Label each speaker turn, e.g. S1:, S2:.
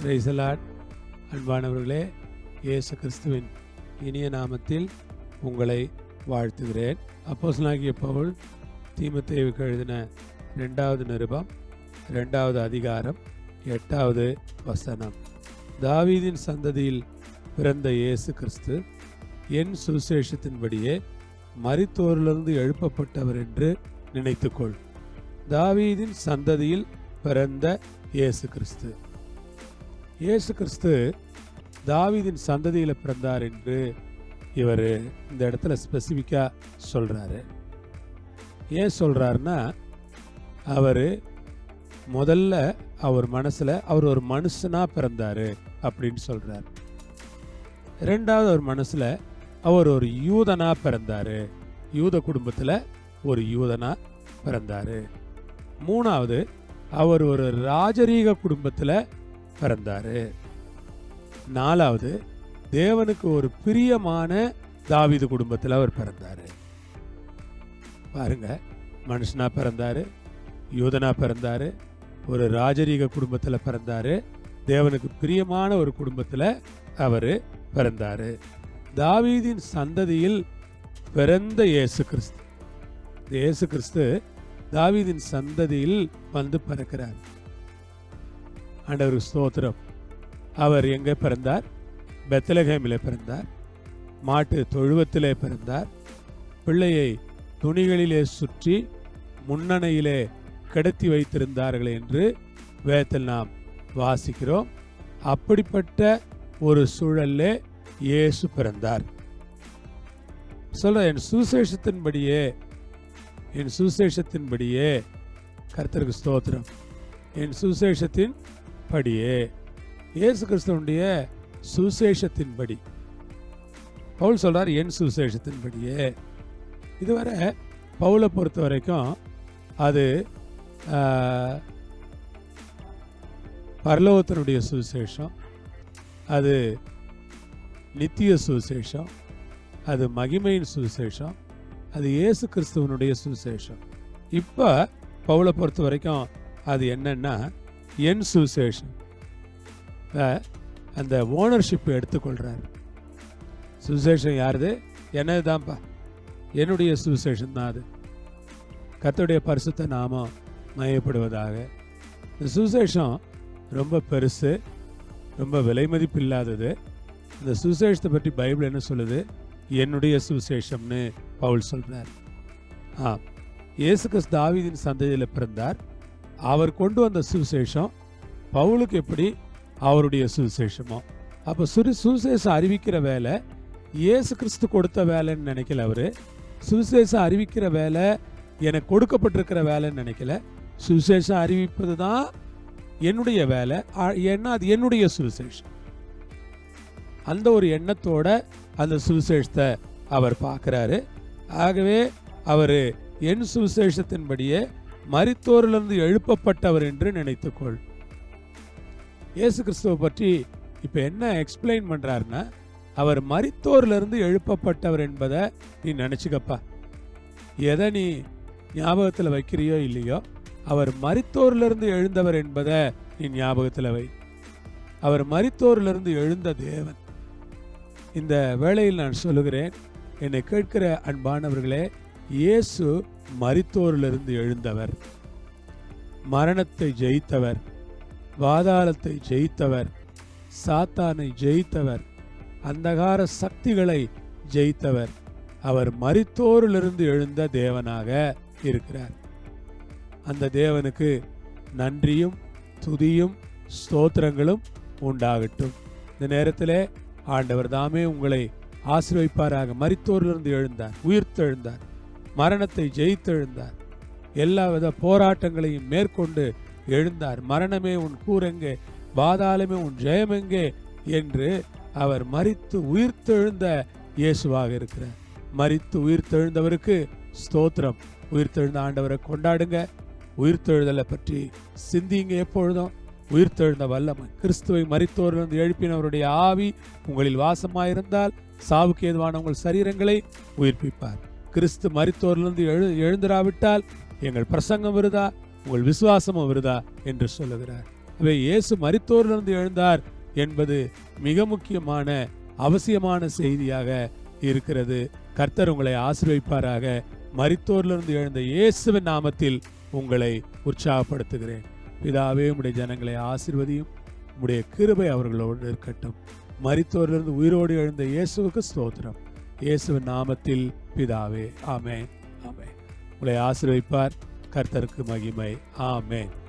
S1: Praise the Lord. அன்பானவர்களே, இயேசு கிறிஸ்துவின் இனிய நாமத்தில் உங்களை வாழ்த்துகிறேன். அப்போஸ்தலனாகிய பவுல் தீமோத்தேயுவுக்கு எழுதின 2வது நிருபம் 2வது அதிகாரம் 8வது வசனம். தாவீதின் சந்ததியில் பிறந்த இயேசு கிறிஸ்து என் சுவிசேஷத்தின்படியே மரித்தோரிலிருந்து எழுப்பப்பட்டவர் என்று நினைத்துக்கொள். தாவீதின் சந்ததியில் பிறந்த இயேசு கிறிஸ்து. இயேசு கிறிஸ்து தாவீதின் சந்ததியில் பிறந்தார் என்று இவர் இந்த இடத்துல ஸ்பெசிஃபிக்காக சொல்கிறாரு. ஏன் சொல்கிறாருன்னா, அவர் முதல்ல அவர் மனசில் அவர் ஒரு மனுஷனாக பிறந்தார் அப்படின்னு சொல்கிறார். ரெண்டாவது அவர் மனசில் அவர் ஒரு யூதனாக பிறந்தார், யூத குடும்பத்தில் ஒரு யூதனாக பிறந்தார். மூணாவது அவர் ஒரு ராஜரீக குடும்பத்தில் பிறந்தார். நாலாவது தேவனுக்கு ஒரு பிரியமான தாவீது குடும்பத்தில் அவர் பிறந்தார். பாருங்க, மனுஷனா பிறந்தார், யூதனா பிறந்தார், ஒரு ராஜரீக குடும்பத்தில் பிறந்தார், தேவனுக்கு பிரியமான ஒரு குடும்பத்தில் அவர் பிறந்தார். தாவீதின் சந்ததியில் பிறந்த இயேசு கிறிஸ்து. இயேசு கிறிஸ்து தாவீதின் சந்ததியில் வந்து பிறக்கிறார். ஆண்டவருக்கு ஸ்தோத்திரம். அவர் எங்கே பிறந்தார்? பெத்லகேமிலே பிறந்தார். மாட்டு தொழுவத்திலே பிறந்தார். பிள்ளையை துணிகளிலே சுற்றி முன்னணையிலே கிடத்தி வைத்திருந்தார்கள் என்று வேதத்தில் நாம் வாசிக்கிறோம். அப்படிப்பட்ட ஒரு சூழல்லே இயேசு பிறந்தார். என் சுவிசேஷத்தின்படியே கர்த்தருக்கு ஸ்தோத்திரம். என் சுவிசேஷத்தின் படியே, இயேசு கிறிஸ்துவனுடைய சுவிசேஷத்தின்படி. பவுல் சொல்றார் என் சுவிசேஷத்தின்படியே. இதுவரை பவுலை பொறுத்த வரைக்கும் அது பரலோகத்தினுடைய சுவிசேஷம், அது நித்திய சுவிசேஷம், அது மகிமையின் சுவிசேஷம், அது இயேசு கிறிஸ்துவனுடைய சுவிசேஷம். இப்போ பவுலை பொறுத்த வரைக்கும் அது என்னன்னா என் சுவிசேஷம். அந்த ஓனர்ஷிப் எடுத்துக்கொள்கிறார். சுவிசேஷம் யாருது? என்னது தான்ப்பா, என்னுடைய சுவிசேஷம் தான் அது. கர்த்தருடைய பரிசுத்த நாமம் மையப்படுவதாக. இந்த சுவிசேஷம் ரொம்ப பெருசு, ரொம்ப விலை மதிப்பு இல்லாதது. இந்த சுவிசேஷத்தை பற்றி பைபிள் என்ன சொல்லுது? என்னுடைய சுவிசேஷம்னு பவுல் சொல்கிறார். இயேசு கிறிஸ்து தாவீதின் சந்ததியில் பிறந்தார். அவர் கொண்டு வந்த சுவிசேஷம் பவுலுக்கு எப்படி அவருடைய சுவிசேஷமோ. அப்போ சுவிசேஷம் அறிவிக்கிற வேலை இயேசு கிறிஸ்து கொடுத்த வேலைன்னு நினைக்கல. அவர் சுவிசேஷம் அறிவிக்கிற வேலை எனக்கு கொடுக்கப்பட்டிருக்கிற வேலைன்னு நினைக்கல. சுவிசேஷம் அறிவிப்பது தான் என்னுடைய வேலை, ஏன்னா அது என்னுடைய சுவிசேஷம். அந்த ஒரு எண்ணத்தோட அந்த சுவிசேஷத்தை அவர் பார்க்குறாரு. ஆகவே அவர் என் சுவிசேஷத்தின்படியே மரித்தோரிலிருந்து எழுப்பப்பட்டவர் என்று நினைத்துக்கொள். இயேசு கிறிஸ்துவை பற்றி இப்போ என்ன எக்ஸ்பிளைன் பண்ணுறாருன்னா, அவர் மரித்தோரிலிருந்து எழுப்பப்பட்டவர் என்பதை நீ நினச்சிக்கப்பா. எதை நீ ஞாபகத்தில் வைக்கிறியோ இல்லையோ, அவர் மரித்தோரிலிருந்து எழுந்தவர் என்பதை நீ ஞாபகத்தில் வை. அவர் மரித்தோரிலிருந்து எழுந்த தேவன். இந்த வேளையில் நான் சொல்லுகிறேன், என்னை கேட்கிற அன்பானவர்களே, இயேசு மரித்தோரிலிருந்து எழுந்தவர், மரணத்தை ஜெயித்தவர், பாதாளத்தை ஜெயித்தவர், சாத்தானை ஜெயித்தவர், அந்தகார சக்திகளை ஜெயித்தவர். அவர் மரித்தோரிலிருந்து எழுந்த தேவனாக இருக்கிறார். அந்த தேவனுக்கு நன்றியும் துதியும் ஸ்தோத்திரங்களும் உண்டாகட்டும். இந்த நேரத்திலே ஆண்டவர் தாமே உங்களை ஆசீர்வதிப்பாராக. மரித்தோரிலிருந்து எழுந்தார், உயிர்த்தெழுந்தார், மரணத்தை ஜெயித்தெழுந்தார், எல்லா வித போராட்டங்களையும் மேற்கொண்டு எழுந்தார். மரணமே உன் கூரெங்கே, பாதாளமே உன் ஜெயமெங்கே என்று அவர் மரித்து உயிர்த்தெழுந்த இயேசுவாக இருக்கிறார். மரித்து உயிர்த்தெழுந்தவருக்கு ஸ்தோத்திரம். உயிர்த்தெழுந்த ஆண்டவரை கொண்டாடுங்க. உயிர்த்தெழுதலை பற்றி சிந்திங்க. எப்பொழுதும் உயிர்த்தெழுந்த வல்லமை, கிறிஸ்துவை மரித்தோரிலிருந்து எழுப்பினவருடைய ஆவி உங்களில் வாசமாயிருந்தால் சாவுக்கு ஏதுவான உங்கள் சரீரங்களை உயிர்ப்பிப்பார். கிறிஸ்து மரித்தோரிலிருந்து எழுந்திராவிட்டால் எங்கள் பிரசங்கம் விருதா, உங்கள் விசுவாசமும் விருதா என்று சொல்லுகிறார். இயேசு மரித்தோரிலிருந்து எழுந்தார் என்பது மிக முக்கியமான அவசியமான செய்தியாக இருக்கிறது. கர்த்தர் உங்களை ஆசீர்வதிப்பாராக. மரித்தோரிலிருந்து எழுந்த இயேசுவின் நாமத்தில் உங்களை உற்சாகப்படுத்துகிறேன். பிதாவே, உம்முடைய ஜனங்களை ஆசீர்வதியும். உம்முடைய கிருபை அவர்களோடு இருக்கட்டும். மரித்தோரிலிருந்து உயிரோடு எழுந்த இயேசுவுக்கு ஸ்தோத்திரம். இயேசுவின் நாமத்தில் பிதாவே, ஆமென், ஆமென். உங்களை ஆசீர்வதிப்பார். கர்த்தருக்கு மகிமை. ஆமென்.